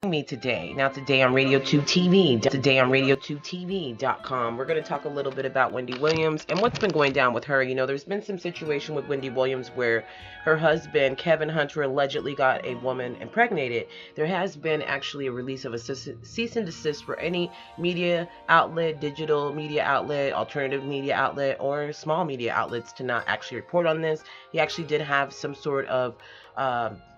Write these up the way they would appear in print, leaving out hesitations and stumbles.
Me today. Now today on Radio2TV.com. We're going to talk a little bit about Wendy Williams and what's been going down with her. There's been some situation with Wendy Williams where her husband, Kevin Hunter, allegedly got a woman impregnated. There has been actually a release of a cease and desist for any media outlet, digital media outlet, alternative media outlet, or small media outlets to not actually report on this. He actually did have some sort of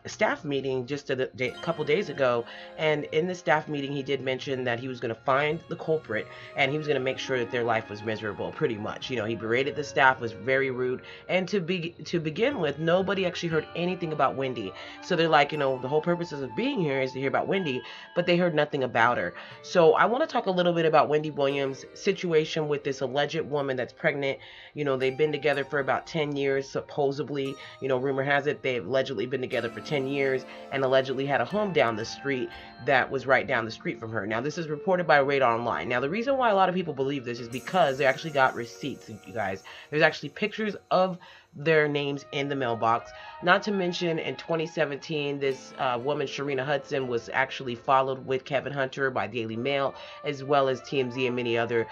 staff meeting just a couple days ago, and in the staff meeting he did mention that he was going to find the culprit and he was going to make sure that their life was miserable, pretty much. He berated the staff, was very rude, and to begin with, nobody actually heard anything about Wendy. So they're like, the whole purpose of being here is to hear about Wendy, but they heard nothing about her. So I want to talk a little bit about Wendy Williams' situation with this alleged woman that's pregnant. They've been together for about 10 years supposedly. Rumor has it they've allegedly been together for 10 years and allegedly had a home down the street that was right down the street from her. Now, this is reported by Radar Online. Now, the reason why a lot of people believe this is because they actually got receipts, you guys. There's actually pictures of their names in the mailbox. Not to mention, in 2017, this woman, Sharina Hudson, was actually followed with Kevin Hunter by Daily Mail, as well as TMZ and many other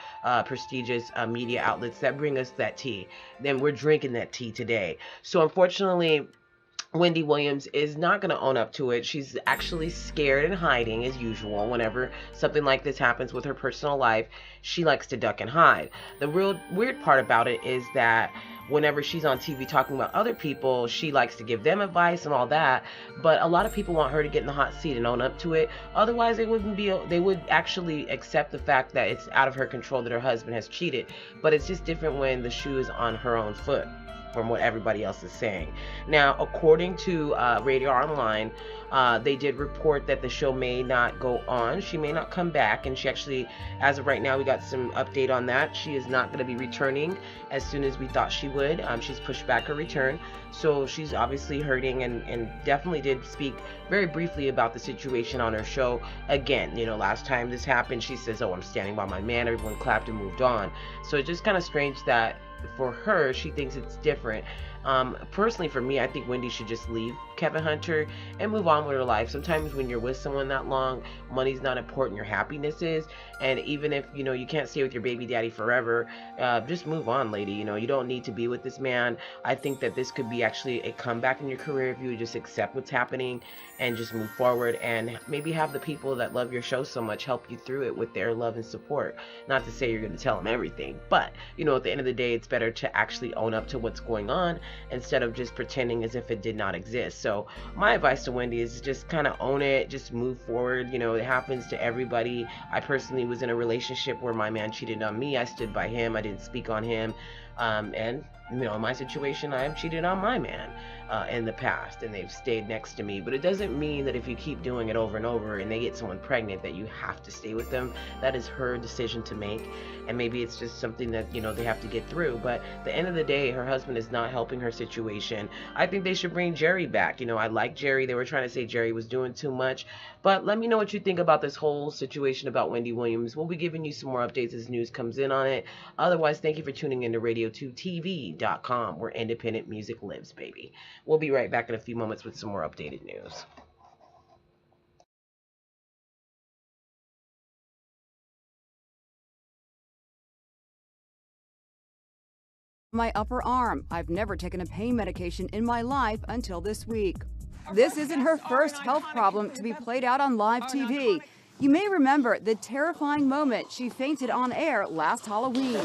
prestigious media outlets that bring us that tea. Then we're drinking that tea today. So, unfortunately, Wendy Williams is not going to own up to it. She's actually scared and hiding as usual. Whenever something like this happens with her personal life, she likes to duck and hide. The real weird part about it is that whenever she's on TV talking about other people, she likes to give them advice and all that, but a lot of people want her to get in the hot seat and own up to it. Otherwise, they would actually accept the fact that it's out of her control that her husband has cheated. But it's just different when the shoe is on her own foot from what everybody else is saying. Now, according to Radar Online, they did report that the show may not go on. She may not come back, and she actually, as of right now, we got some update on that. She is not going to be returning as soon as we thought she would. She's pushed back her return, so she's obviously hurting, and definitely did speak very briefly about the situation on her show. Again, last time this happened, she says, "Oh, I'm standing by my man." Everyone clapped and moved on. So it's just kind of strange that for her, she thinks it's different. Personally, for me, I think Wendy should just leave Kevin Hunter and move on with her life. Sometimes when you're with someone that long, money's not important, your happiness is. And even if you can't stay with your baby daddy forever, just move on, lady. You don't need to be with this man. I think that this could be actually a comeback in your career if you would just accept what's happening and just move forward, and maybe have the people that love your show so much help you through it with their love and support. Not to say you're going to tell them everything, but at the end of the day, it's better to actually own up to what's going on instead of just pretending as if it did not exist. So my advice to Wendy is just kind of own it, just move forward. It happens to everybody. I personally was in a relationship where my man cheated on me. I stood by him. I didn't speak on him. And in my situation, I have cheated on my man in the past, and they've stayed next to me. But it doesn't mean that if you keep doing it over and over and they get someone pregnant that you have to stay with them. That is her decision to make, and maybe it's just something that they have to get through. But at the end of the day, her husband is not helping her situation. I think they should bring Jerry back. I like Jerry. They were trying to say Jerry was doing too much, but let me know what you think about this whole situation about Wendy Williams. We'll be giving you some more updates as news comes in on it. Otherwise, thank you for tuning in to Radio2TV.com, where independent music lives, baby. We'll be right back in a few moments with some more updated news. My upper arm. I've never taken a pain medication in my life until this week. This isn't her first health problem to be played out on live TV. You may remember the terrifying moment she fainted on air last Halloween.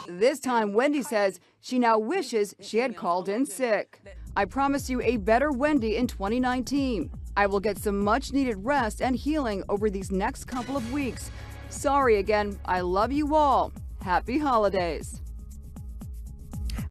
This time, Wendy says she now wishes she had called in sick. I promise you a better Wendy in 2019. I will get some much needed rest and healing over these next couple of weeks. Sorry again. I love you all. Happy holidays.